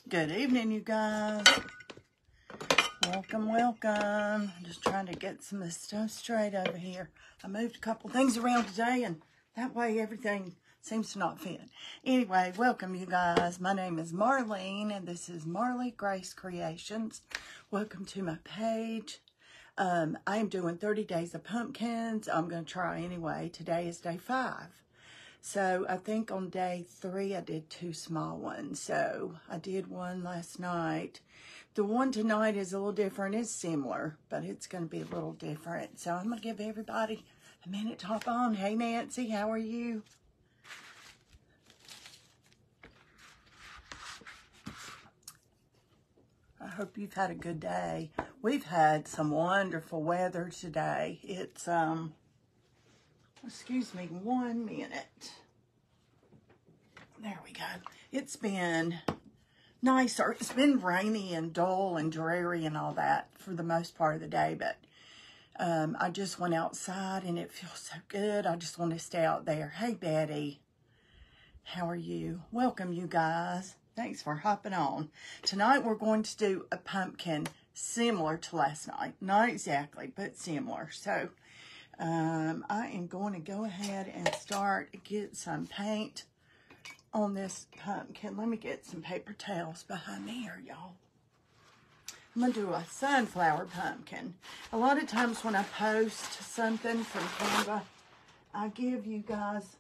Good evening, you guys. Welcome. Just trying to get some of this stuff straight over here. I moved a couple things around today, and that way everything seems to not fit. Anyway, welcome, you guys. My name is Marlene, and this is Marley Grace Creations. Welcome to my page. I am doing 30 days of pumpkins. I'm going to try anyway. Today is day 5. So I think on day 3, I did 2 small ones. So I did one last night. The one tonight is a little different. It's similar, but it's going to be a little different. So I'm going to give everybody a minute to hop on. Hey, Nancy, how are you? I hope you've had a good day. We've had some wonderful weather today. It's, excuse me 1 minute. There we go. It's been nicer. It's been rainy and dull and dreary and all that for the most part of the day, but I just went outside and it feels so good. I just want to stay out there. Hey, Betty. How are you? Welcome, you guys. Thanks for hopping on. Tonight we're going to do a pumpkin similar to last night. Not exactly, but similar. So I am going to go ahead and get some paint on this pumpkin. Let me get some paper towels behind me here, y'all. I'm going to do a sunflower pumpkin. A lot of times when I post something from Canva, I give you guys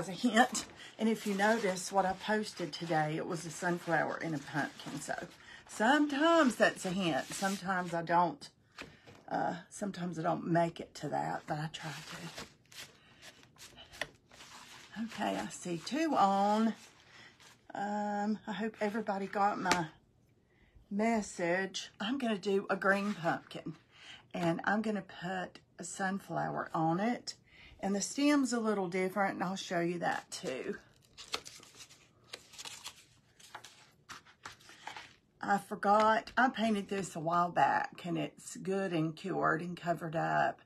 a hint. And if you notice what I posted today, it was a sunflower and a pumpkin. So sometimes that's a hint. Sometimes I don't make it to that, but I try to. Okay, I see 2 on. I hope everybody got my message. I'm going to do a green pumpkin, and I'm going to put a sunflower on it, and the stem's a little different, and I'll show you that too. I forgot, I painted this a while back, and it's good and cured and covered up.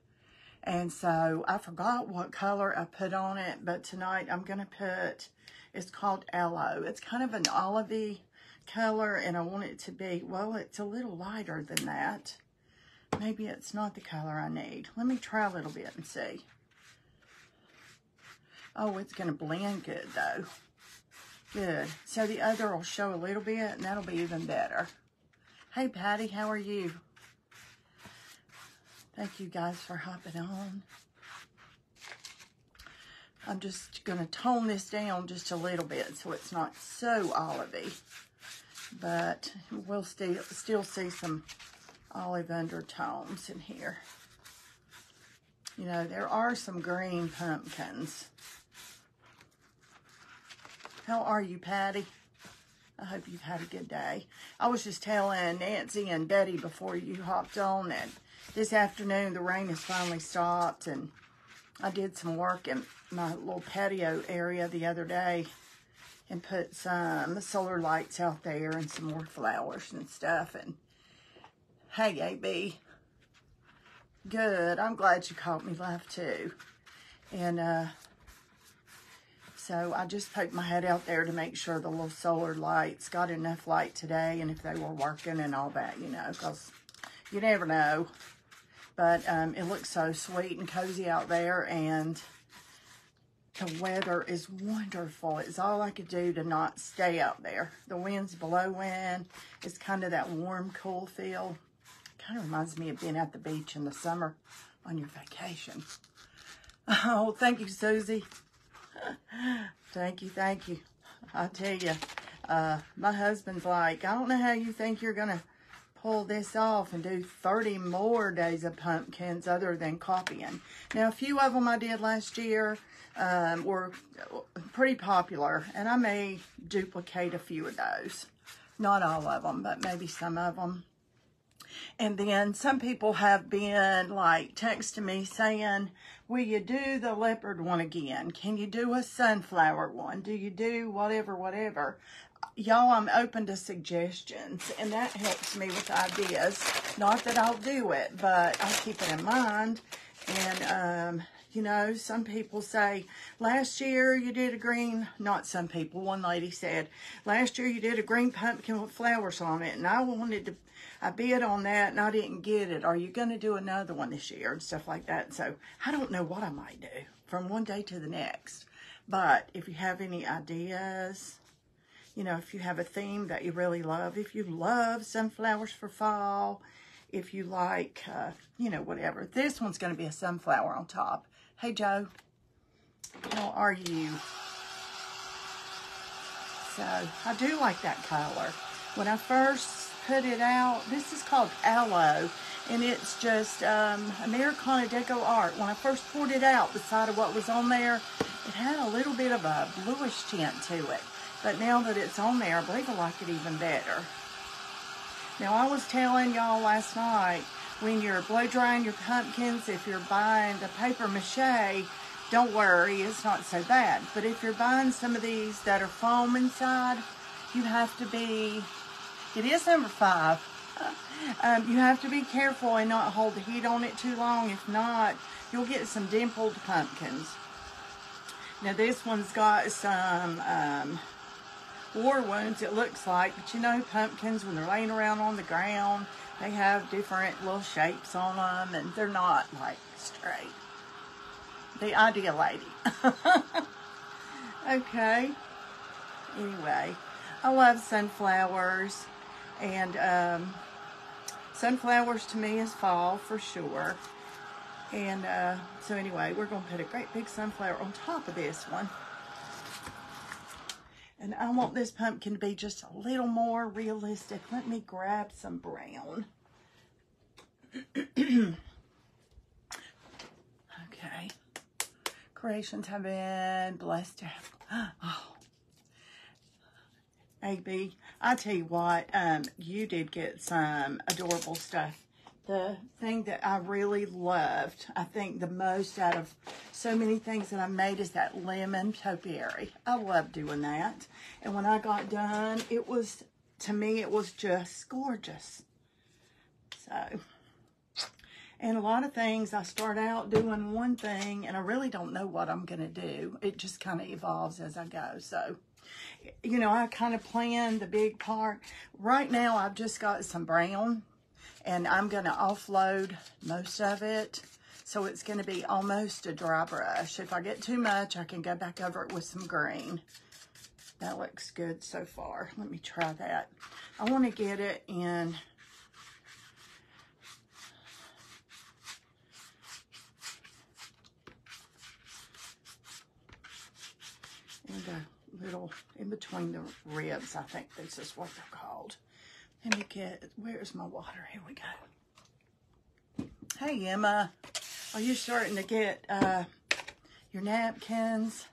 And so I forgot what color I put on it, but tonight I'm going to put, it's called Aloe. It's kind of an olivey color, and I want it to be, well, it's a little lighter than that. Maybe it's not the color I need. Let me try a little bit and see. Oh, it's going to blend good, though. Good. So the other will show a little bit, and that'll be even better. Hey, Patty, how are you? Thank you guys for hopping on. I'm just going to tone this down just a little bit so it's not so olivey. But we'll still see some olive undertones in here. You know, there are some green pumpkins. How are you, Patty? I hope you've had a good day. I was just telling Nancy and Betty before you hopped on that this afternoon the rain has finally stopped, and I did some work in my little patio area the other day and put some solar lights out there and some more flowers and stuff. And hey, AB. Good. I'm glad you caught me live too. And so I just poked my head out there to make sure the little solar lights got enough light today, and if they were working and all that, you know, because you never know. But it looks so sweet and cozy out there, and the weather is wonderful. It's all I could do to not stay out there. The wind's below wind. It's kind of that warm, cool feel. Kind of reminds me of being at the beach in the summer on your vacation. Oh, thank you, Susie. Thank you. I tell you, my husband's like, I don't know how you think you're going to pull this off and do 30 more days of pumpkins other than copying. Now, a few of them I did last year were pretty popular, and I may duplicate a few of those. Not all of them, but maybe some of them. And then some people have been like texting me saying, will you do the leopard one again? Can you do a sunflower one? Do you do whatever? Y'all, I'm open to suggestions, and that helps me with ideas. Not that I'll do it, but I'll keep it in mind. And You know, some people say, last year you did a green, not some people, one lady said, last year you did a green pumpkin with flowers on it, and I bid on that and I didn't get it. Are you going to do another one this year? And stuff like that. So I don't know what I might do from one day to the next. But if you have any ideas, you know, if you have a theme that you really love, if you love sunflowers for fall, if you like, you know, whatever. This one's going to be a sunflower on top. Hey, Joe. How are you? So, I do like that color. When I first put it out, this is called Aloe, and it's just Americana Deco Art. When I first poured it out beside of what was on there, it had a little bit of a bluish tint to it. But now that it's on there, I believe I like it even better. Now, I was telling y'all last night, when you're blow drying your pumpkins, if you're buying the paper mache, don't worry, it's not so bad. But if you're buying some of these that are foam inside, you have to be, it is number 5. You have to be careful and not hold the heat on it too long. If not, you'll get some dimpled pumpkins. Now, this one's got some war wounds, it looks like, but you know, pumpkins, when they're laying around on the ground, they have different little shapes on them, and they're not like straight. The idea lady. Okay. Anyway, I love sunflowers, and sunflowers to me is fall for sure. And so anyway, we're going to put a great big sunflower on top of this one. And I want this pumpkin to be just a little more realistic. Let me grab some brown. Okay. Creations have been blessed to have. Oh. AB, I tell you what, you did get some adorable stuff. The thing that I really loved, I think the most out of so many things that I made, is that lemon topiary. I love doing that. And when I got done, it was, to me, it was just gorgeous. So, and a lot of things, I start out doing one thing, and I really don't know what I'm going to do. It just kind of evolves as I go. So, you know, I kind of plan the big part. Right now, I've just got some brown, and I'm going to offload most of it. So it's going to be almost a dry brush. If I get too much, I can go back over it with some green. That looks good so far. Let me try that. I want to get it in the little, in between the ribs, I think this is what they're called. Let me get, where's my water? Here we go. Hey, Emma, are you starting to get your napkins?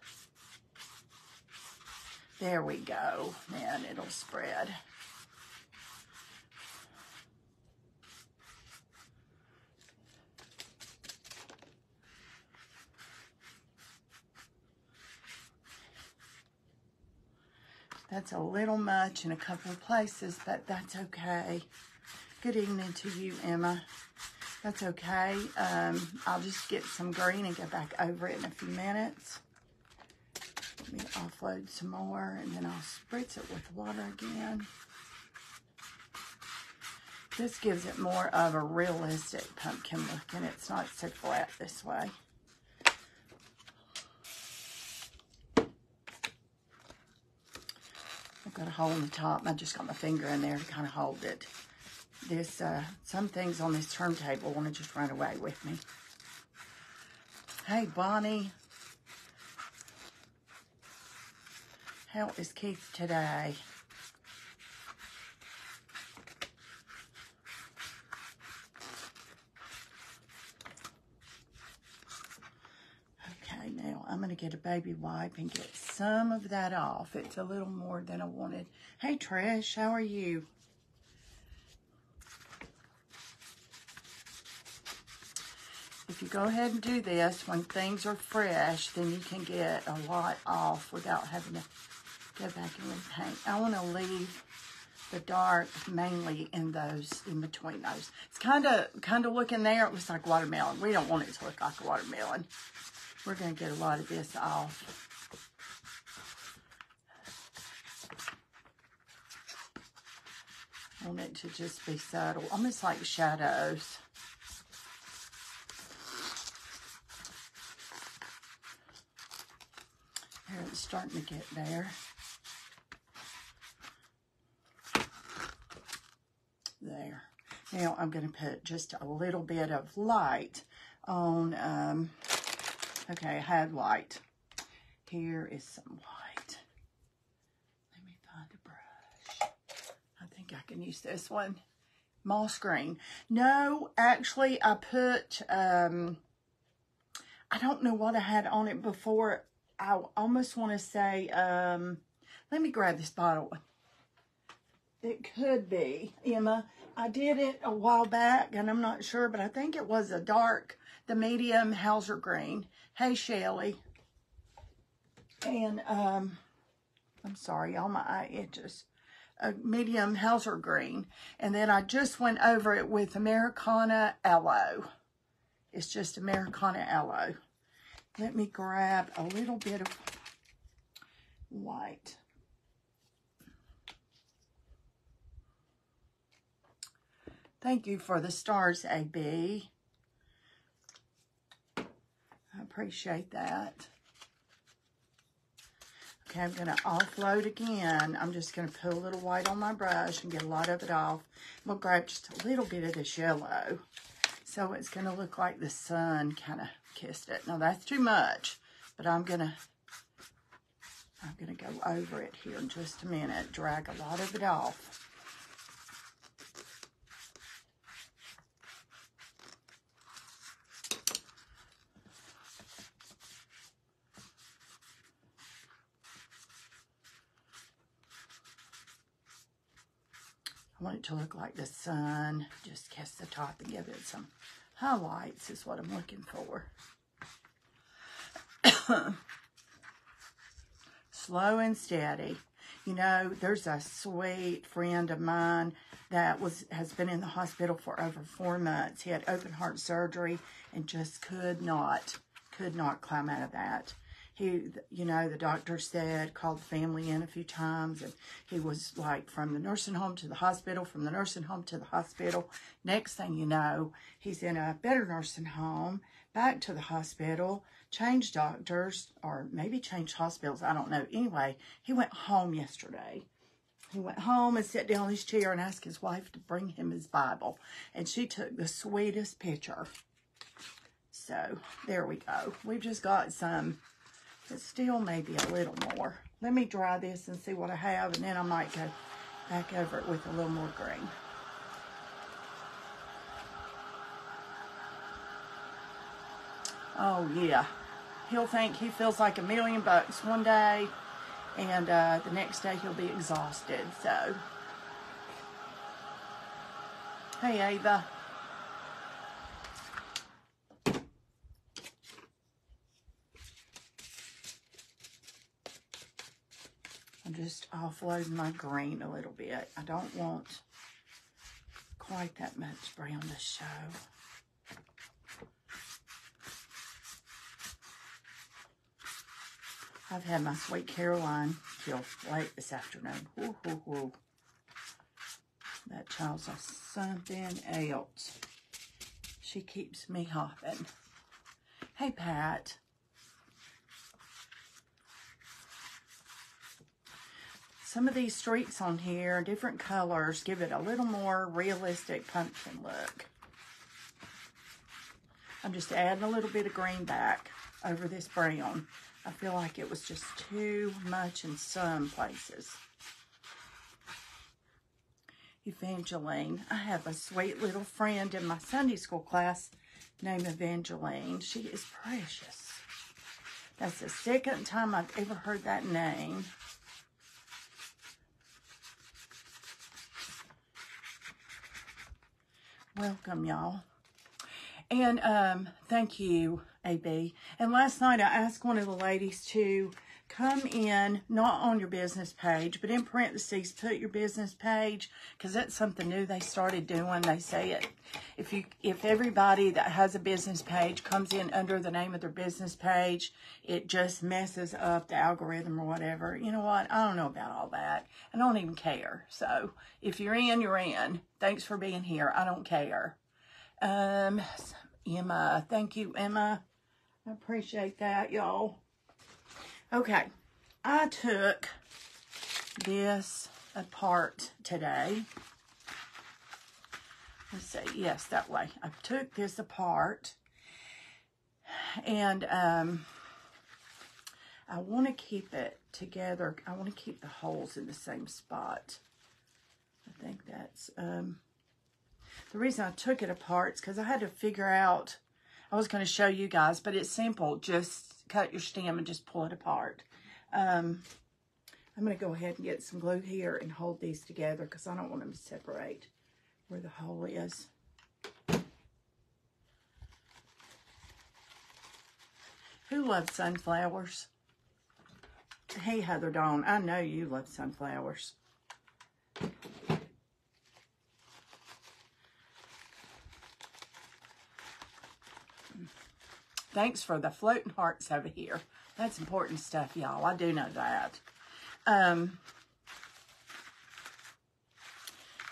There we go. Man, it'll spread. That's a little much in a couple of places, but that's okay. Good evening to you, Emma. That's okay. I'll just get some green and go back over it in a few minutes. Let me offload some more, and then I'll spritz it with water again. This gives it more of a realistic pumpkin look, and it's not so flat this way. I've got a hole in the top, and I just got my finger in there to kind of hold it. This, some things on this turntable want to just run away with me. Hey, Bonnie. How is Keith today? Okay, now I'm going to get a baby wipe and get some of that off. It's a little more than I wanted. Hey, Trish, how are you? If you go ahead and do this when things are fresh, then you can get a lot off without having to go back and repaint. I want to leave the dark mainly in those, in between those. It's kind of looking there, it looks like watermelon. We don't want it to look like a watermelon. We're going to get a lot of this off. I want it to just be subtle, almost like shadows. Here, it's starting to get there. There. Now I'm going to put just a little bit of light on, okay, I had white. Here is some white. Let me find a brush. I think I can use this one. Moss green. No, actually I put, I don't know what I had on it before. I almost want to say, let me grab this bottle. It could be, Emma. I did it a while back, and I'm not sure, but I think it was a dark, the medium Hauser green. Hey, Shelly. And, I'm sorry, all my eye itches. A medium Hauser green. And then I just went over it with Americana Aloe. It's just Americana Aloe. Let me grab a little bit of white. Thank you for the stars, AB. I appreciate that. Okay, I'm going to offload again. I'm just going to put a little white on my brush and get a lot of it off. I'm going to grab just a little bit of this yellow. So it's going to look like the sun kind of kissed it. Now that's too much, but I'm going to go over it here in just a minute. Drag a lot of it off. I want it to look like the sun. Just kiss the top and give it some highlights is what I'm looking for. Slow and steady. You know, there's a sweet friend of mine that has been in the hospital for over 4 months. He had open heart surgery and just could not climb out of that. He, you know, the doctor said, called the family in a few times, and he was like from the nursing home to the hospital, from the nursing home to the hospital. Next thing you know, he's in a better nursing home, back to the hospital, changed doctors, or maybe changed hospitals, I don't know. Anyway, he went home yesterday. He went home and sat down in his chair and asked his wife to bring him his Bible. And she took the sweetest picture. So, there we go. We've just got some... But still maybe a little more. Let me dry this and see what I have, and then I might go back over it with a little more green. Oh, yeah. He'll think he feels like $1 million one day, and the next day he'll be exhausted, so. Hey, Ava. I'm just offloading my green a little bit. I don't want quite that much brown to show. I've had my Sweet Caroline till late this afternoon. Woo, woo, woo. That child's something else. She keeps me hopping. Hey, Pat. Some of these streaks on here, different colors, give it a little more realistic pumpkin look. I'm just adding a little bit of green back over this brown. I feel like it was just too much in some places. Evangeline. I have a sweet little friend in my Sunday school class named Evangeline. She is precious. That's the second time I've ever heard that name. Welcome, y'all. And thank you, AB. And last night I asked one of the ladies to come in, not on your business page, but in parentheses, put your business page, because that's something new they started doing. They say it. If everybody that has a business page comes in under the name of their business page, it just messes up the algorithm or whatever. You know what? I don't know about all that. I don't even care. So if you're in, you're in. Thanks for being here. I don't care. Emma. Thank you, Emma. I appreciate that, y'all. Okay. I took this apart today. Let's see. Yes, that way. I took this apart. And I want to keep it together. I want to keep the holes in the same spot. I think that's... the reason I took it apart is because I had to figure out... I was going to show you guys, but it's simple. Just cut your stem and just pull it apart. I'm going to go ahead and get some glue here and hold these together because I don't want them to separate where the hole is. Who loves sunflowers? Hey, Heather Dawn, I know you love sunflowers. Thanks for the floating hearts over here. That's important stuff, y'all. I do know that.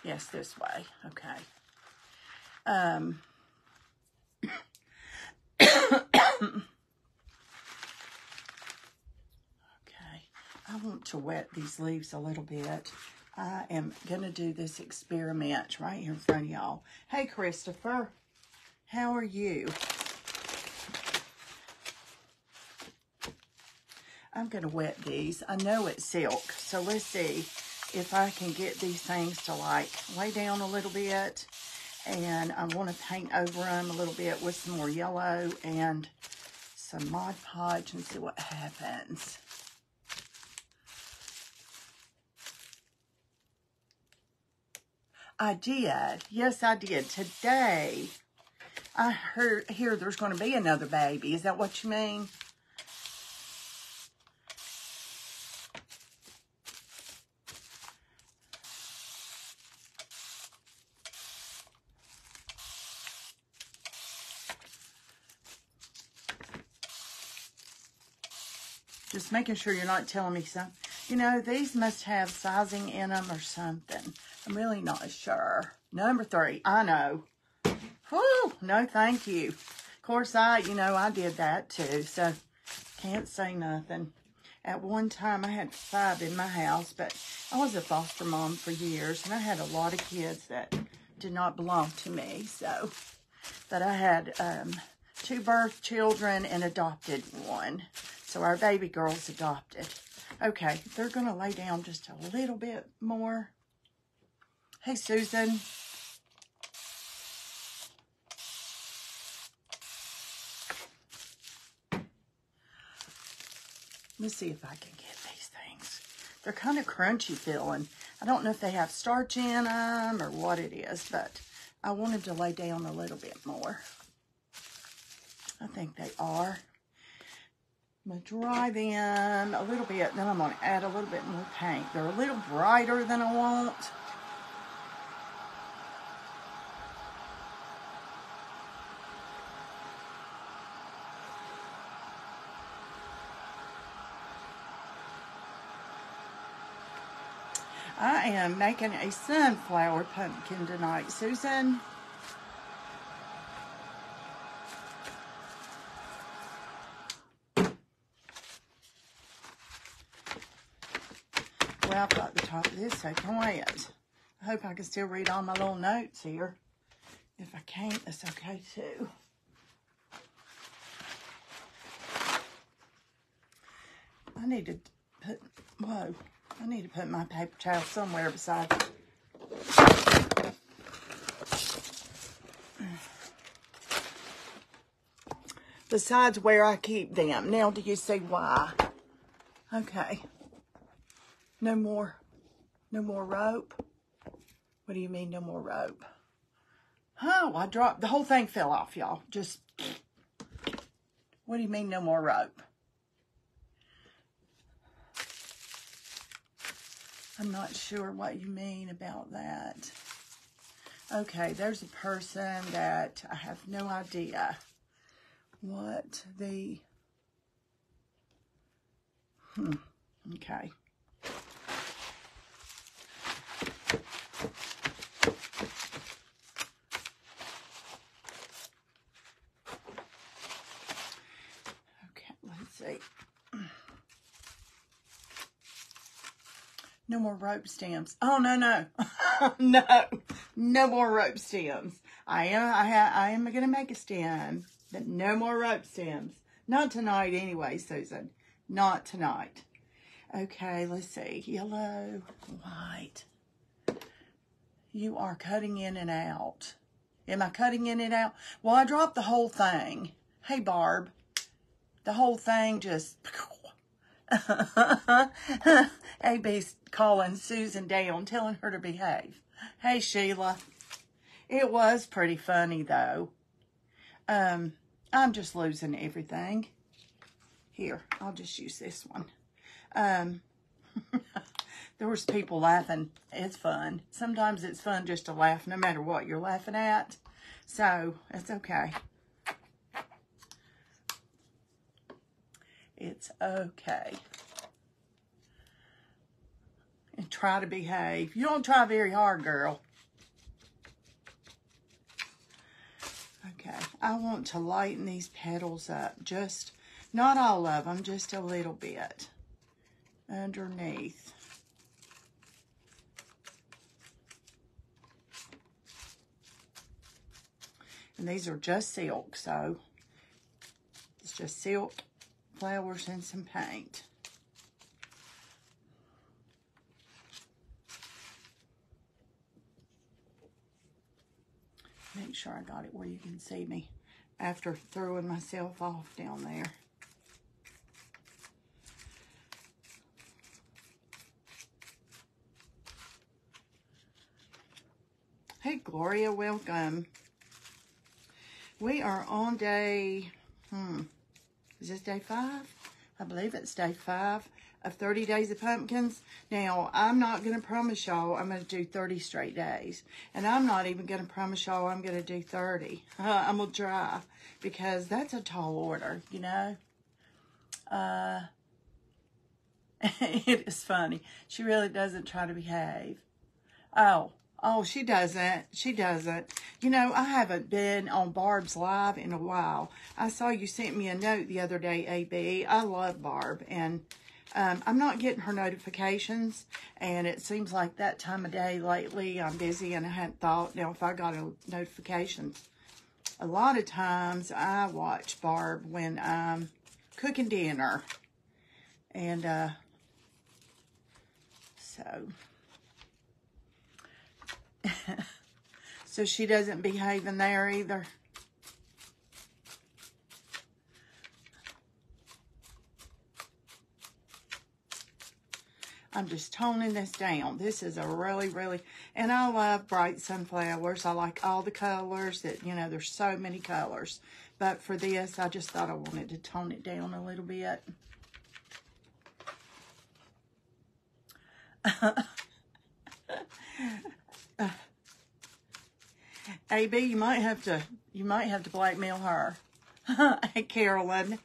Yes, this way. Okay. Okay. I want to wet these leaves a little bit. I am going to do this experiment right here in front of y'all. Hey, Christopher. How are you? I'm going to wet these. I know it's silk, so let's see if I can get these things to like lay down a little bit. And I want to paint over them a little bit with some more yellow and some Mod Podge and see what happens. I did. Yes, I did. Today, I hear there's going to be another baby. Is that what you mean? Just making sure you're not telling me something. You know, these must have sizing in them or something. I'm really not sure. Number 3, I know. Whew, no thank you. Of course, I did that too, so can't say nothing. At one time, I had 5 in my house, but I was a foster mom for years, and I had a lot of kids that did not belong to me, so. But I had 2 birth children and adopted 1. So our baby girl's adopted. Okay, they're going to lay down just a little bit more. Hey, Susan. Let's see if I can get these things. They're kind of crunchy feeling. I don't know if they have starch in them or what it is, but I wanted to lay down a little bit more. I think they are. I'm going to dry them a little bit, then I'm going to add a little bit more paint. They're a little brighter than I want. I am making a sunflower pumpkin tonight, Susan. Well, I've got the top of this taken away. I hope I can still read all my little notes here. If I can't, that's okay too. I need to put my paper towel somewhere besides. Besides where I keep them. Now, do you see why? Okay. No more rope? What do you mean no more rope? Oh, I dropped, the whole thing fell off, y'all. Just, what do you mean no more rope? I'm not sure what you mean about that. Okay, there's a person that I have no idea what the... Okay. Okay, let's see. No more rope stems. Oh, no, no. No more rope stems. I am going to make a stem, but no more rope stems. Not tonight anyway, Susan. Not tonight. Okay, let's see. Yellow, white. You are cutting in and out. Am I cutting in and out? Well, I dropped the whole thing. Hey, Barb. The whole thing just... AB's calling Susan down, telling her to behave. Hey, Sheila. It was pretty funny, though. I'm just losing everything. Here, I'll just use this one. There was people laughing. It's fun. Sometimes it's fun just to laugh no matter what you're laughing at. So, it's okay. It's okay. And try to behave. You don't try very hard, girl. Okay, I want to lighten these petals up. Just, not all of them, just a little bit underneath. And these are just silk, so it's just silk, flowers, and some paint. Make sure I got it where you can see me after throwing myself off down there. Hey, Gloria, welcome. We are on day, is this day 5? I believe it's day 5 of 30 Days of Pumpkins. Now, I'm not going to promise y'all I'm going to do 30 straight days. And I'm not even going to promise y'all I'm going to do 30. I'm going to try, because that's a tall order, you know. It is funny. She really doesn't try to behave. Oh, she doesn't. She doesn't. You know, I haven't been on Barb's Live in a while. I saw you sent me a note the other day, AB. I love Barb, and I'm not getting her notifications, and it seems like that time of day lately I'm busy, and I hadn't thought, now if I got notifications. A lot of times I watch Barb when I'm cooking dinner, and so... So she doesn't behave in there either. I'm just toning this down. This is a really, and I love bright sunflowers. I like all the colors that, you know, there's so many colors. But for this, I just thought I wanted to tone it down a little bit. AB, you might have to blackmail her. Hey, Carolyn.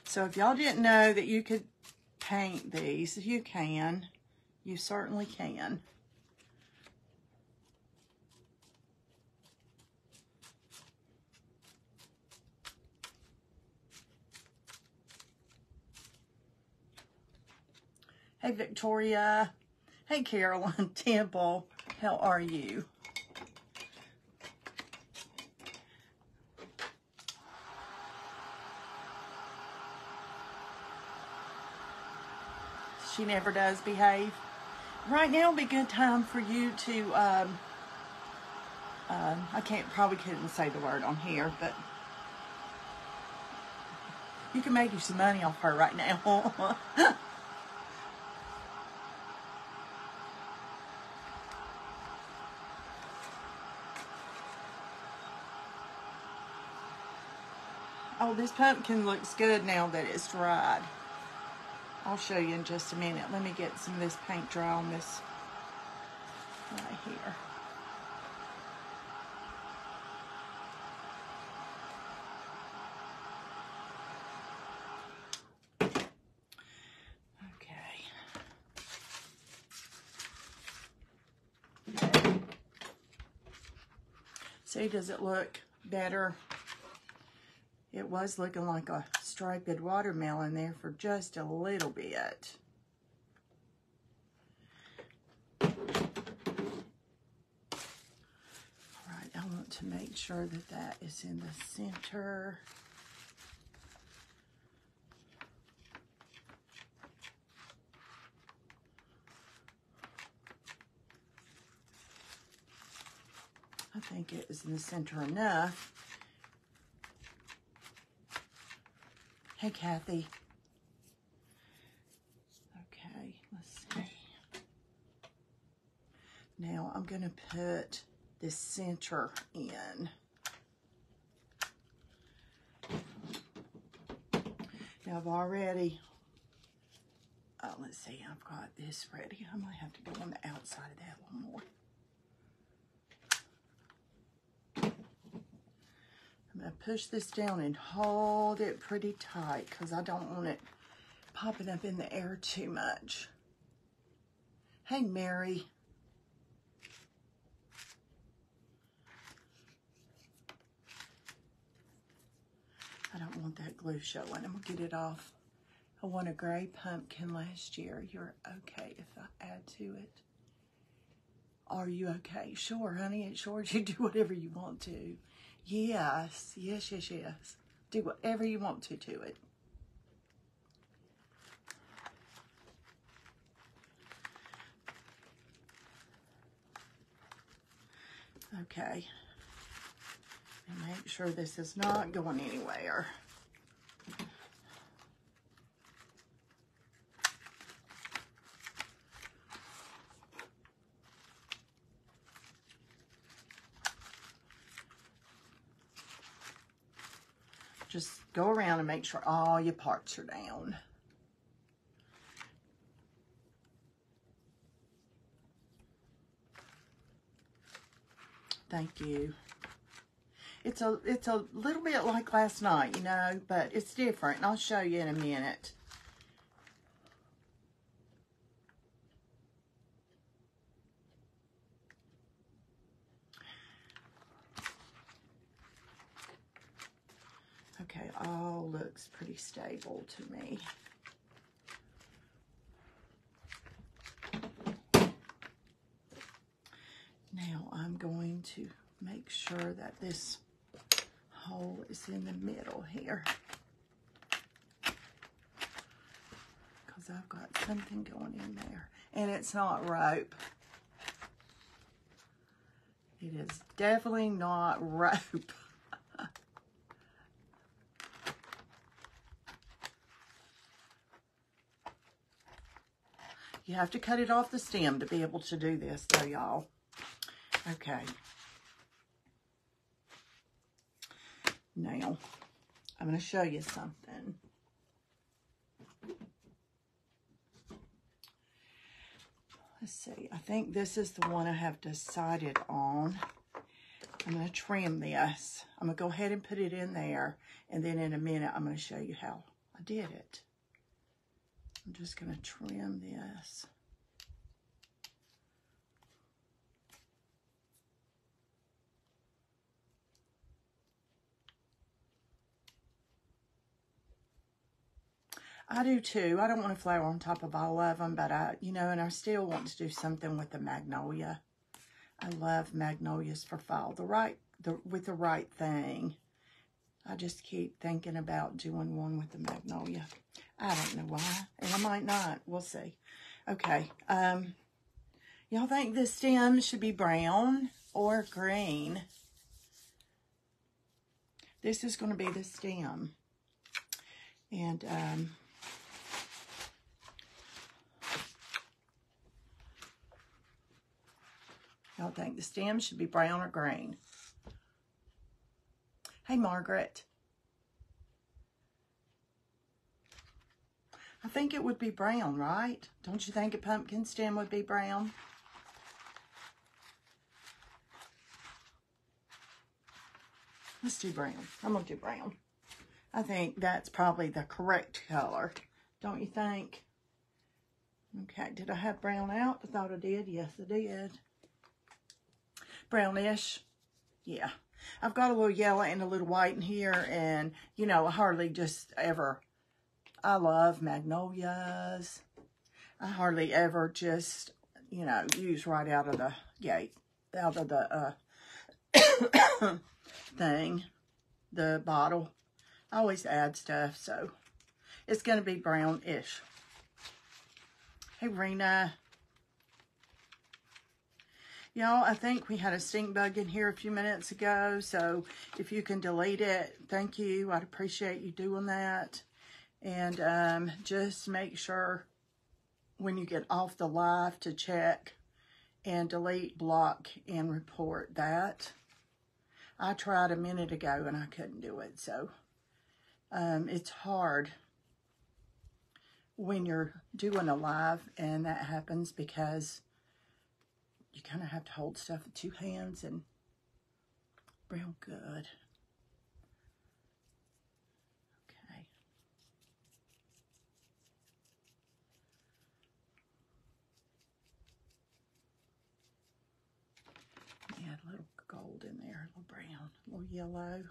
So if y'all didn't know that you could paint these, you can. You certainly can. Hey, Victoria. Hey, Carolyn Temple. How are you? She never does behave. Right now would be a good time for you to, I probably couldn't say the word on here, but you can make you some money off her right now. Oh, this pumpkin looks good now that it's dried. I'll show you in just a minute. Let me get some of this paint dry on this right here. See, does it look better? It was looking like a striped watermelon there for just a little bit. All right, I want to make sure that that is in the center. I think it is in the center enough. Hey, Kathy. Okay, let's see. Now I'm going to put the center in. Now I've already, let's see, I've got this ready. I might have to go on the outside of that a little more. I'm going to push this down and hold it pretty tight because I don't want it popping up in the air too much. Hey, Mary. I don't want that glue showing. I'm going to get it off. I won a gray pumpkin last year. You're okay if I add to it. Are you okay? Sure, honey. Sure, you do whatever you want to. Yes, yes, yes, yes. Do whatever you want to it. Okay. And make sure this is not going anywhere. Just go around and make sure all your parts are down. Thank you. It's a little bit like last night, you know, but it's different. And I'll show you in a minute. Okay, all looks pretty stable to me. Now I'm going to make sure that this hole is in the middle here, because I've got something going in there, and it's not rope. It is definitely not rope. You have to cut it off the stem to be able to do this, though, y'all. Okay. Now, I'm going to show you something. Let's see. I think this is the one I have decided on. I'm going to trim this. I'm going to go ahead and put it in there. And then in a minute, I'm going to show you how I did it. I'm just going to trim this. I do too. I don't want a flower on top of all of them, but you know, and I still want to do something with the magnolia. I love magnolias for fall. With the right thing. I just keep thinking about doing one with the magnolia. I don't know why, and I might not. We'll see. Okay. Y'all think this stem should be brown or green? This is going to be the stem. And y'all think the stem should be brown or green? Hey, Margaret. I think it would be brown, right? Don't you think a pumpkin stem would be brown? Let's do brown. I'm going to do brown. I think that's probably the correct color. Don't you think? Okay, did I have brown out? I thought I did. Yes, I did. Brownish. Yeah. I've got a little yellow and a little white in here, and, you know, I hardly just ever... I love magnolias. I hardly ever just, you know, use right out of the gate, out of the thing, the bottle. I always add stuff, so it's going to be brownish. Hey, Rena. Y'all, I think we had a stink bug in here a few minutes ago, so if you can delete it, thank you. I'd appreciate you doing that. And just make sure when you get off the live to check and delete, block, and report that. I tried a minute ago and I couldn't do it, so it's hard when you're doing a live and that happens because you kind of have to hold stuff with two hands and real good. Add a little gold in there, a little brown, a little yellow.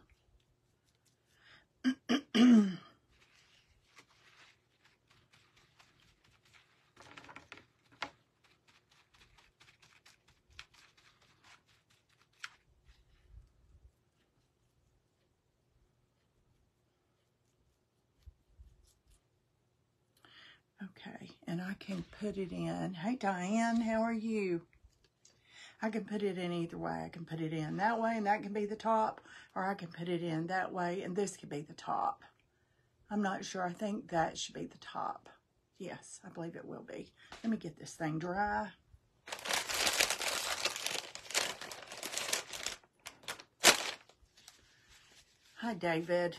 Okay, and I can put it in. Hey, Diane, how are you? I can put it in either way. I can put it in that way, and that can be the top, or I can put it in that way, and this could be the top. I'm not sure. I think that should be the top. Yes, I believe it will be. Let me get this thing dry. Hi, David.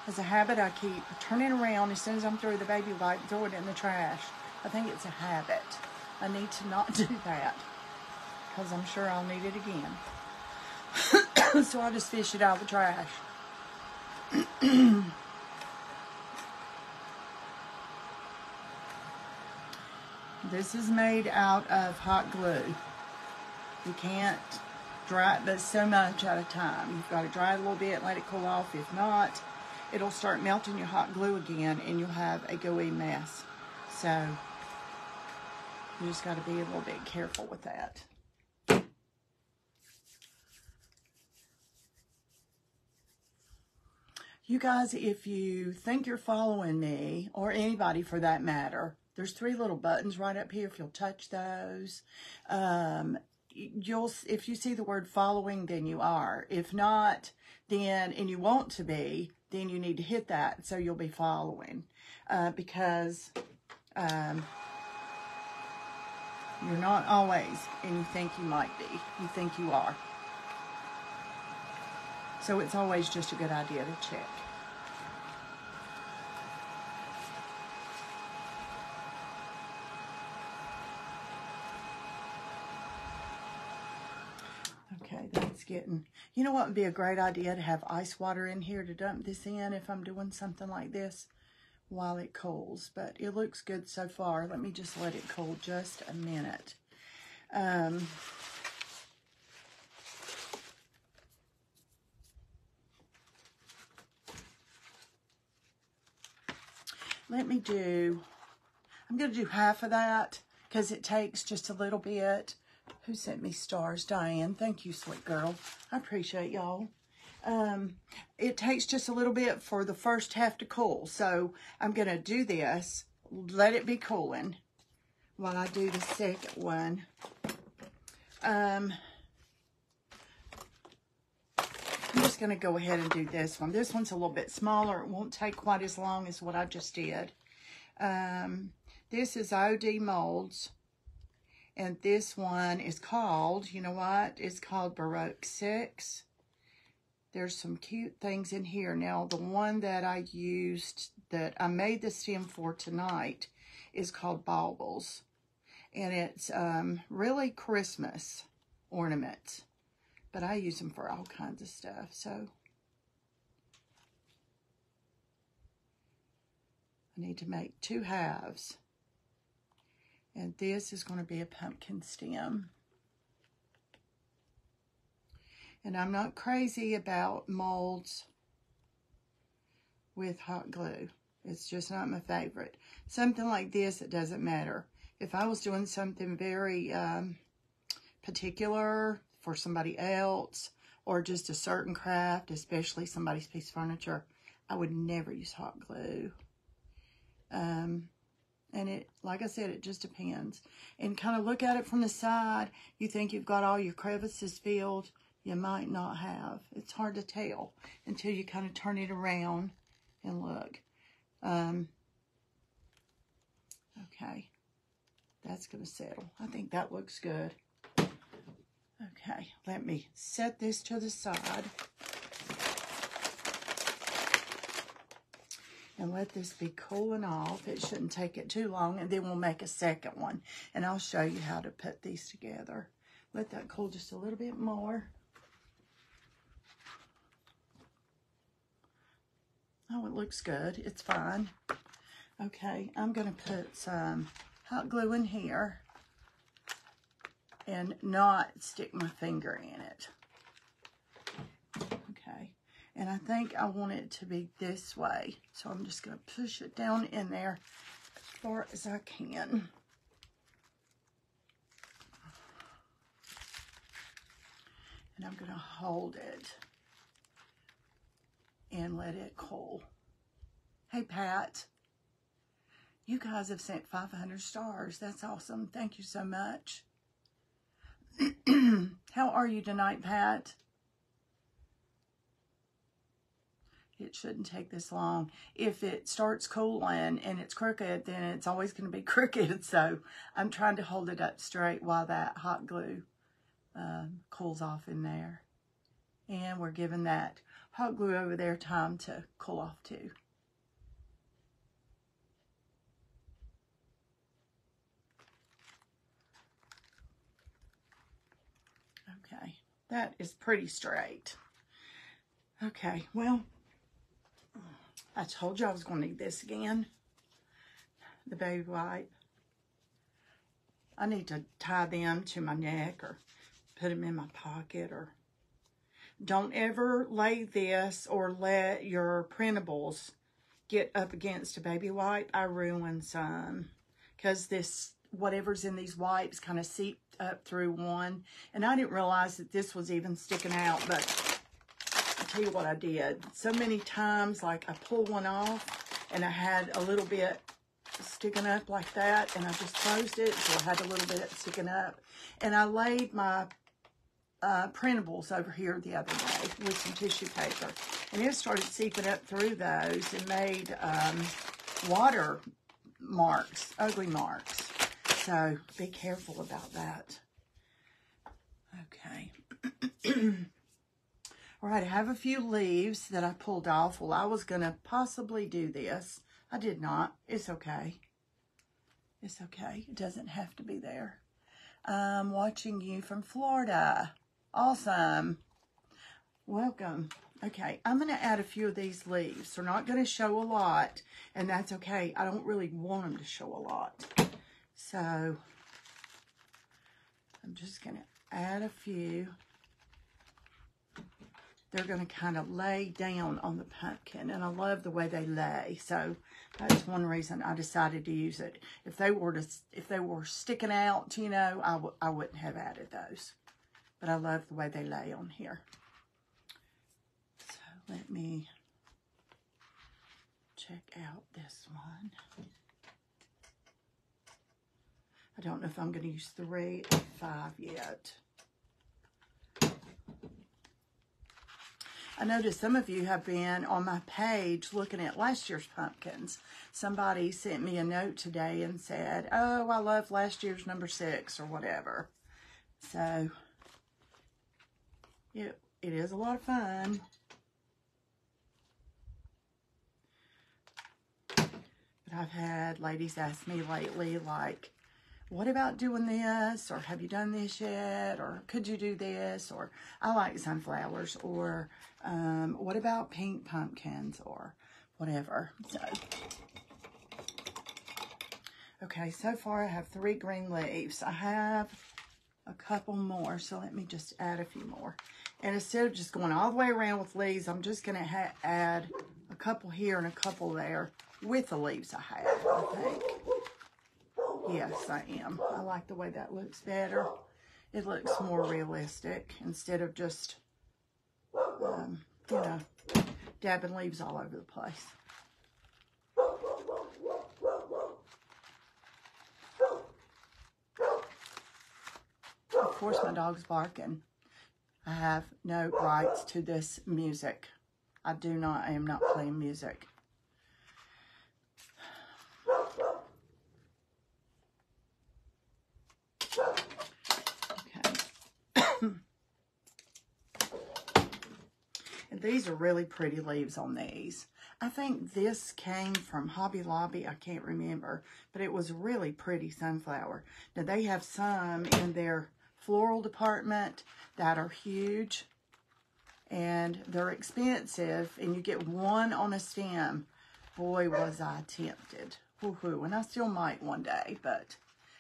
As a habit, I keep turning around as soon as I'm through the baby wipe and throw it in the trash. I think it's a habit. I need to not do that because I'm sure I'll need it again. So I'll just fish it out of the trash. This is made out of hot glue. You can't dry it but so much at a time. You've got to dry it a little bit and let it cool off. If not, it'll start melting your hot glue again and you'll have a gooey mess. So you just got to be a little bit careful with that. You guys, if you think you're following me, or anybody for that matter, there's 3 little buttons right up here. If you'll touch those, if you see the word following, then you are. If not, then, and you want to be, then you need to hit that so you'll be following. Because you're not always, and you think you might be. You think you are. So it's always just a good idea to check. Okay, that's getting... You know what would be a great idea? To have ice water in here to dump this in if I'm doing something like this while it cools. But it looks good so far. Let me just let it cool just a minute. I'm going to do half of that because it takes just a little bit. Who sent me stars? Diane. Thank you, sweet girl. I appreciate y'all. It takes just a little bit for the first half to cool. So I'm going to do this, let it be cooling while I do the second one. I'm just going to go ahead and do this one. This one's a little bit smaller. It won't take quite as long as what I just did. This is OD Molds. And this one is called, you know what? It's called Baroque 6. There's some cute things in here. Now, the one that I used, that I made the stem for tonight, is called Baubles. And it's really Christmas ornaments. But I use them for all kinds of stuff, so. I need to make 2 halves. And this is going to be a pumpkin stem. And I'm not crazy about molds with hot glue. It's just not my favorite. Something like this, it doesn't matter. If I was doing something very particular for somebody else, or just a certain craft, especially somebody's piece of furniture, I would never use hot glue. And it, like I said, it just depends. And kind of look at it from the side. You think you've got all your crevices filled. You might not have. It's hard to tell until you kind of turn it around and look. Okay. That's going to settle. I think that looks good. Okay. Let me set this to the side. And let this be cooling off. It shouldn't take it too long. And then we'll make a second one. And I'll show you how to put these together. Let that cool just a little bit more. Oh, it looks good. It's fine. Okay, I'm going to put some hot glue in here. And not stick my finger in it. Okay. And I think I want it to be this way. So I'm just going to push it down in there as far as I can. And I'm going to hold it and let it cool. Hey, Pat. You guys have sent 500 stars. That's awesome. Thank you so much. How are you tonight, Pat? It shouldn't take this long. If it starts cooling and it's crooked, then it's always going to be crooked. So I'm trying to hold it up straight while that hot glue cools off in there. And we're giving that hot glue over there time to cool off too. Okay, that is pretty straight. Okay, well, I told you I was going to need this again. The baby wipe. I need to tie them to my neck or put them in my pocket. Or don't ever lay this or let your printables get up against a baby wipe. I ruin some because this, whatever's in these wipes kind of seeped up through one. And I didn't realize that this was even sticking out, but I'll tell you what I did. So many times, like I pull one off and I had a little bit sticking up like that, and I just closed it, so I had a little bit sticking up. And I laid my printables over here the other day with some tissue paper, and it started seeping up through those and made water marks, ugly marks. So be careful about that. Okay. All right, I have a few leaves that I pulled off. Well, I was going to possibly do this. I did not. It's okay. It's okay. It doesn't have to be there. I'm watching you from Florida. Awesome. Welcome. Okay, I'm going to add a few of these leaves. They're not going to show a lot, and that's okay. I don't really want them to show a lot. So, I'm just going to add a few. They're going to kind of lay down on the pumpkin, and I love the way they lay. So that's one reason I decided to use it. If they were sticking out, you know, I wouldn't have added those. But I love the way they lay on here. So let me check out this one. I don't know if I'm going to use 3 or 5 yet. I noticed some of you have been on my page looking at last year's pumpkins. Somebody sent me a note today and said, oh, I love last year's number 6 or whatever. So, it is a lot of fun. But I've had ladies ask me lately, like, what about doing this? Or have you done this yet? Or could you do this? Or I like sunflowers. Or what about pink pumpkins? Or whatever. So, okay, so far I have 3 green leaves. I have a couple more, so let me just add a few more. And instead of just going all the way around with leaves, I'm just going to add a couple here and a couple there with the leaves I have, I think. Yes, I am. I like the way that looks better. It looks more realistic instead of just, you know, dabbing leaves all over the place. Of course, my dog's barking. I have no rights to this music. I am not playing music. And these are really pretty leaves on these. I think this came from Hobby Lobby. I can't remember, but it was a really pretty sunflower. Now, they have some in their floral department that are huge, and they're expensive, and you get one on a stem. Boy, was I tempted. Woohoo, and I still might one day, but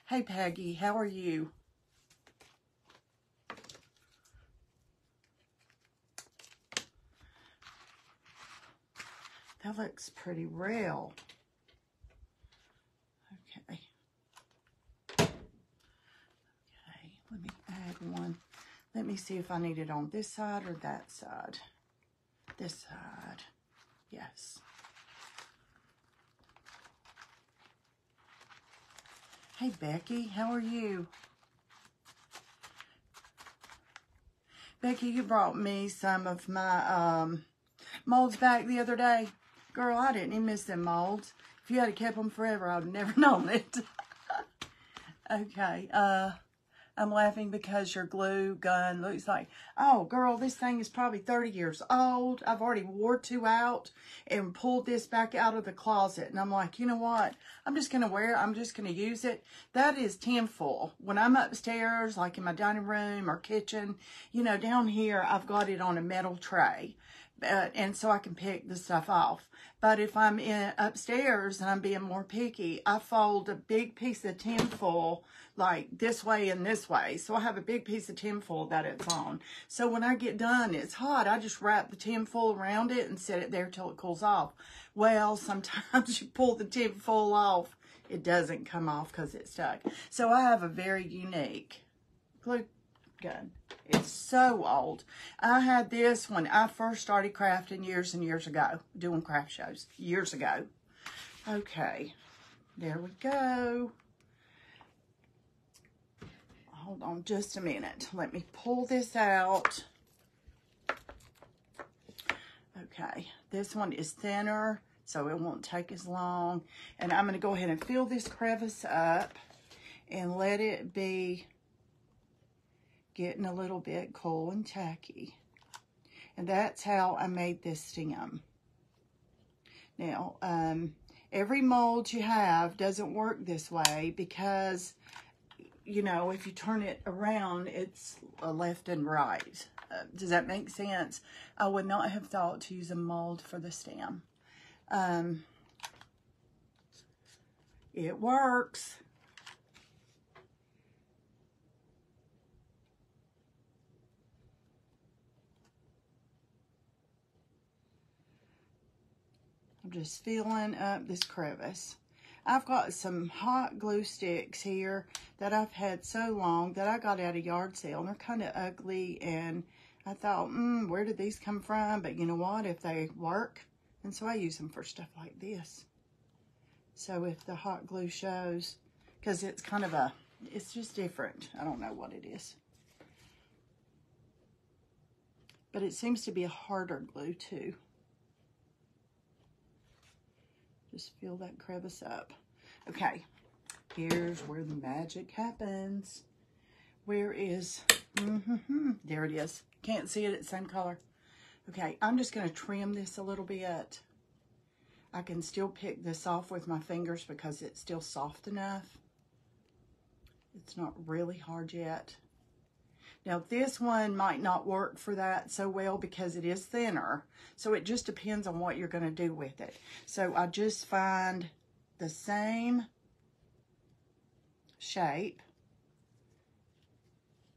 hey, Peggy, how are you? That looks pretty real. Okay. Okay, let me add one. Let me see if I need it on this side or that side. This side. Yes. Hey, Becky, how are you? Becky, you brought me some of my molds back the other day. Girl, I didn't even miss them molds. If you had kept them forever, I would have never known it. Okay, I'm laughing because your glue gun looks like, oh, girl, this thing is probably 30 years old. I've already wore 2 out and pulled this back out of the closet. And I'm like, you know what? I'm just going to wear it. I'm just going to use it. That is tinfoil. When I'm upstairs, like in my dining room or kitchen, you know, down here, I've got it on a metal tray. And so I can pick the stuff off. But if I'm upstairs and I'm being more picky, I fold a big piece of tinfoil like this way and this way. So I have a big piece of tinfoil that it's on. So when I get done, it's hot. I just wrap the tinfoil around it and set it there till it cools off. Well, sometimes you pull the tinfoil off. It doesn't come off because it's stuck. So I have a very unique glue gun. It's so old. I had this when I first started crafting years and years ago, doing craft shows years ago. Okay, there we go. Hold on just a minute. Let me pull this out. Okay, this one is thinner, so it won't take as long. And I'm going to go ahead and fill this crevice up and let it be getting a little bit cool and tacky. And that's how I made this stem. Now, every mold you have doesn't work this way because, you know, if you turn it around, it's a left and right. Does that make sense? I would not have thought to use a mold for the stem. It works. I'm just filling up this crevice. I've got some hot glue sticks here that I've had so long that I got at a yard sale. And they're kind of ugly, and I thought, where did these come from? But you know what? If they work, and so I use them for stuff like this. So if the hot glue shows, because it's kind of it's just different. I don't know what it is. But it seems to be a harder glue too. Just fill that crevice up. Okay, here's where the magic happens. Where is, there it is. Can't see it, it's the same color. Okay, I'm just gonna trim this a little bit. I can still pick this off with my fingers because it's still soft enough. It's not really hard yet. Now this one might not work for that so well because it is thinner. So it just depends on what you're gonna do with it. So I just find the same shape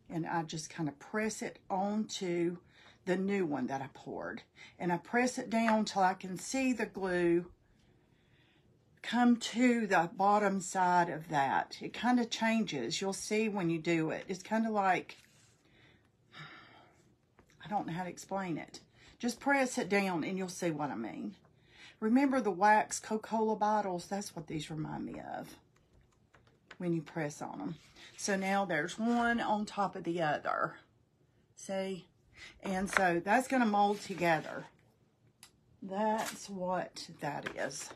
and I just kind of press it onto the new one that I poured. And I press it down till I can see the glue come to the bottom side of that. It kind of changes. You'll see when you do it. It's kind of like, I don't know how to explain it. Just press it down and you'll see what I mean. Remember the wax Coca-Cola bottles? That's what these remind me of when you press on them. So now there's one on top of the other. See? And so that's going to mold together. That's what that is.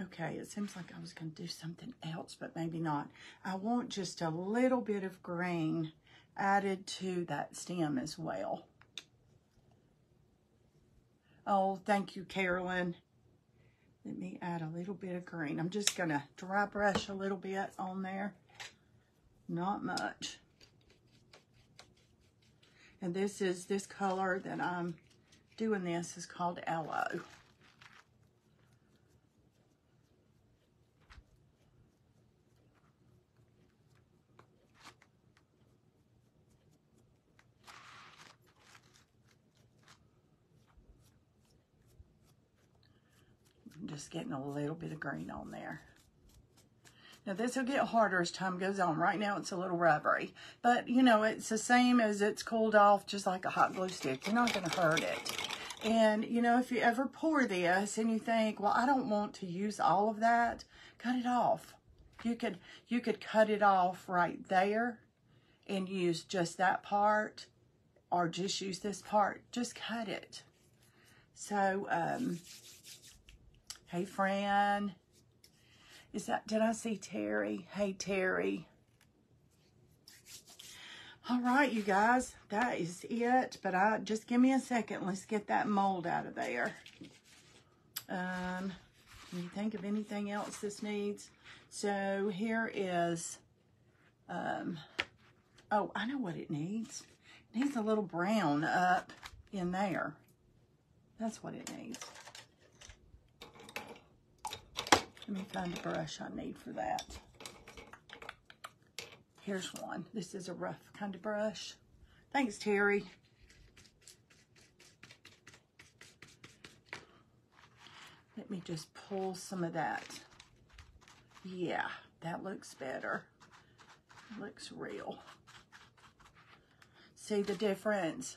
Okay, it seems like I was going to do something else, but maybe not. I want just a little bit of green added to that stem as well. Oh, thank you, Carolyn. Let me add a little bit of green. I'm just going to dry brush a little bit on there. Not much. And this color that I'm doing this is called Aloe. Just getting a little bit of green on there. Now this will get harder as time goes on. Right now it's a little rubbery, but you know, it's the same as it's cooled off, just like a hot glue stick. You're not going to hurt it. And you know, if you ever pour this and you think, well, I don't want to use all of that, cut it off. You could cut it off right there and use just that part, or just use this part. Just cut it. So, hey, Fran. Did I see Terry? Hey, Terry. All right, you guys, that is it. But just give me a second. Let's get that mold out of there. Can you think of anything else this needs? So here is, oh, I know what it needs. It needs a little brown up in there. That's what it needs. Let me find the brush I need for that. Here's one. This is a rough kind of brush. Thanks, Terry. Let me just pull some of that. Yeah, that looks better. Looks real. See the difference?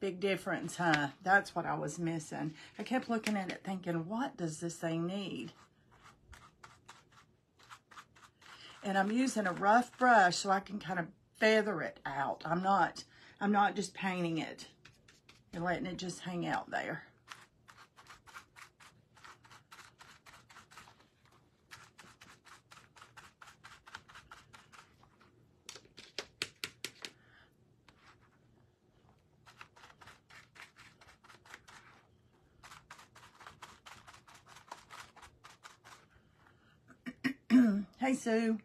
Big difference, huh? That's what I was missing. I kept looking at it thinking, what does this thing need? And I'm using a rough brush so I can kind of feather it out. I'm not just painting it and letting it just hang out there. Hey, Sue.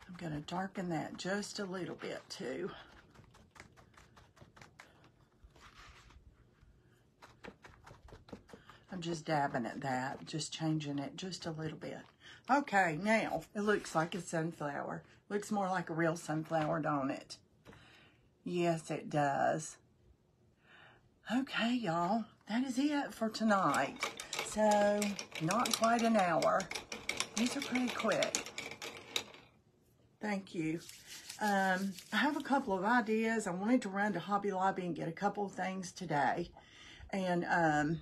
I'm going to darken that just a little bit too. I'm just dabbing at that, just changing it just a little bit. Okay, now it looks like a sunflower. Looks more like a real sunflower, don't it? Yes, it does. Okay, y'all, that is it for tonight. So, not quite an hour. These are pretty quick. Thank you. I have a couple of ideas. I wanted to run to Hobby Lobby and get a couple of things today. And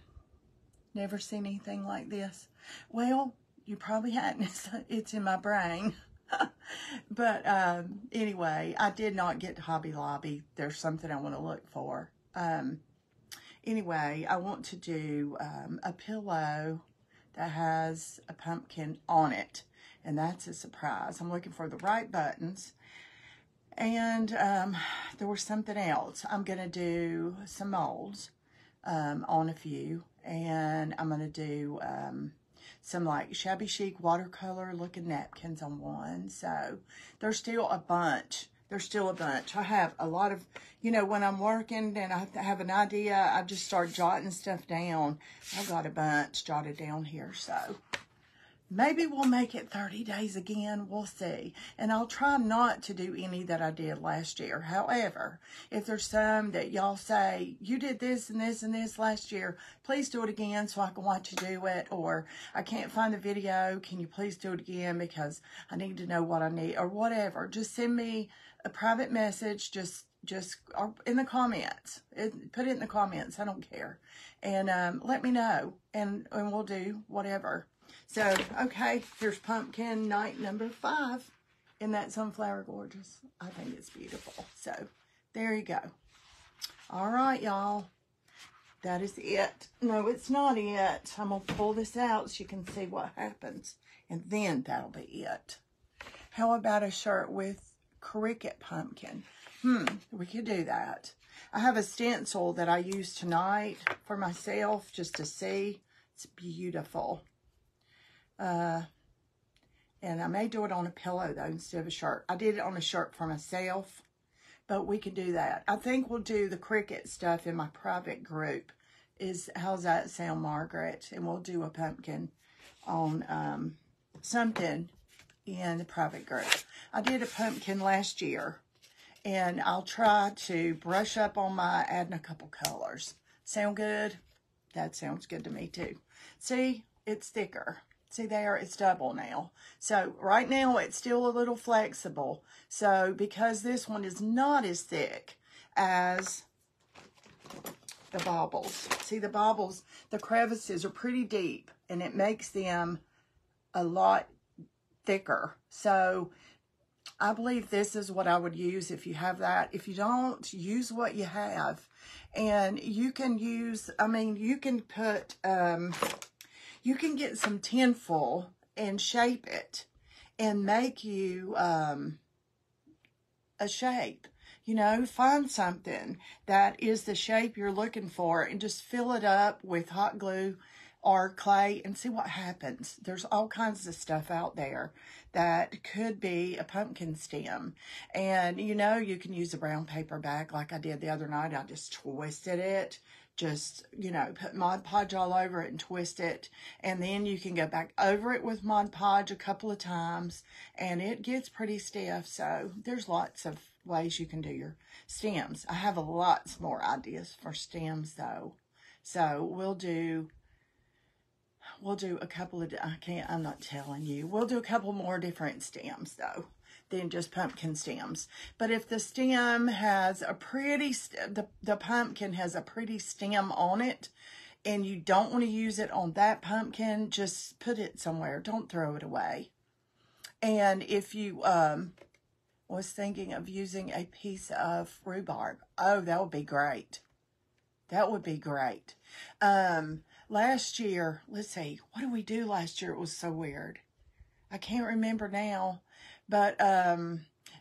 never seen anything like this. Well, you probably hadn't. It's in my brain. But anyway, I did not get to Hobby Lobby. There's something I want to look for. Anyway, I want to do a pillow that has a pumpkin on it. And that's a surprise. I'm looking for the right buttons. And there was something else. I'm going to do some molds on a few. And I'm going to do some like shabby chic watercolor looking napkins on one. So there's still a bunch. There's still a bunch. I have a lot of, you know, when I'm working and I have an idea, I just start jotting stuff down. I've got a bunch jotted down here. So maybe we'll make it 30 days again. We'll see. And I'll try not to do any that I did last year. However, if there's some that y'all say, you did this and this and this last year, please do it again so I can watch you do it. Or I can't find the video. Can you please do it again because I need to know what I need or whatever. Just send me a private message. Just or in the comments. Put it in the comments. I don't care. And let me know. And we'll do whatever. So, okay, here's pumpkin night number 5. Isn't that sunflower gorgeous? I think it's beautiful. So, there you go. All right, y'all. That is it. No, it's not it. I'm going to pull this out so you can see what happens. And then that'll be it. How about a shirt with cricket pumpkin? We could do that. I have a stencil that I used tonight for myself just to see. It's beautiful. And I may do it on a pillow, though, instead of a shirt. I did it on a shirt for myself, but we could do that. I think we'll do the cricket stuff in my private group. How's that sound, Margaret? And we'll do a pumpkin on something in the private group. I did a pumpkin last year, and I'll try to brush up on my adding a couple colors. Sound good? That sounds good to me, too. See, it's thicker. See there, it's double now. So right now it's still a little flexible. So because this one is not as thick as the baubles. See the baubles, the crevices are pretty deep and it makes them a lot thicker. So I believe this is what I would use if you have that. If you don't, use what you have. And you can use, I mean, you can put... you can get some tinfoil and shape it and make you a shape. You know, find something that is the shape you're looking for and just fill it up with hot glue or clay and see what happens. There's all kinds of stuff out there that could be a pumpkin stem. And, you know, you can use a brown paper bag like I did the other night. I just twisted it. Just, you know, put Mod Podge all over it and twist it. And then you can go back over it with Mod Podge a couple of times. And it gets pretty stiff. So there's lots of ways you can do your stems. I have lots more ideas for stems, though. So we'll do a couple of, I'm not telling you. We'll do a couple more different stems, though, than just pumpkin stems. But if the stem has a pretty, the pumpkin has a pretty stem on it, and you don't want to use it on that pumpkin, just put it somewhere. Don't throw it away. And if you was thinking of using a piece of rhubarb, oh, that would be great. That would be great. Last year, let's see, what did we do last year? It was so weird. I can't remember now. But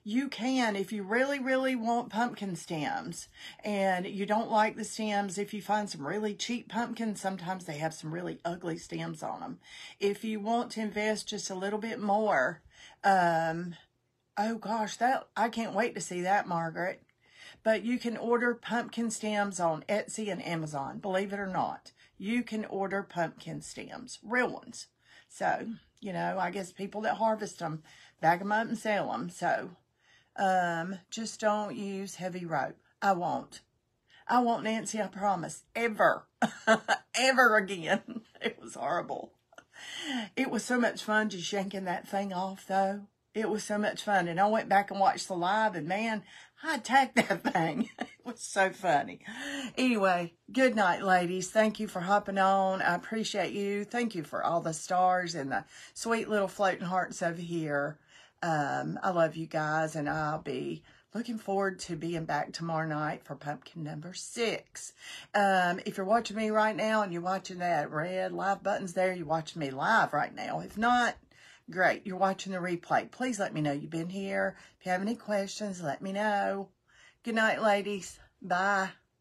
you can, if you really, really want pumpkin stems and you don't like the stems, if you find some really cheap pumpkins, sometimes they have some really ugly stems on them. If you want to invest just a little bit more, oh gosh, I can't wait to see that, Margaret. But you can order pumpkin stems on Etsy and Amazon. Believe it or not, you can order pumpkin stems, real ones. So, you know, I guess people that harvest them, bag them up and sell them. So, just don't use heavy rope. I won't. I won't, Nancy, I promise. Ever. Ever again. It was horrible. It was so much fun just yanking that thing off, though. It was so much fun. And I went back and watched the live, and man, I attacked that thing. It was so funny. Anyway, good night, ladies. Thank you for hopping on. I appreciate you. Thank you for all the stars and the sweet little floating hearts over here. I love you guys, and I'll be looking forward to being back tomorrow night for pumpkin number 6. If you're watching me right now and you're watching that red live buttons there, you're watching me live right now. If not, great. You're watching the replay. Please let me know you've been here. If you have any questions, let me know. Good night, ladies. Bye.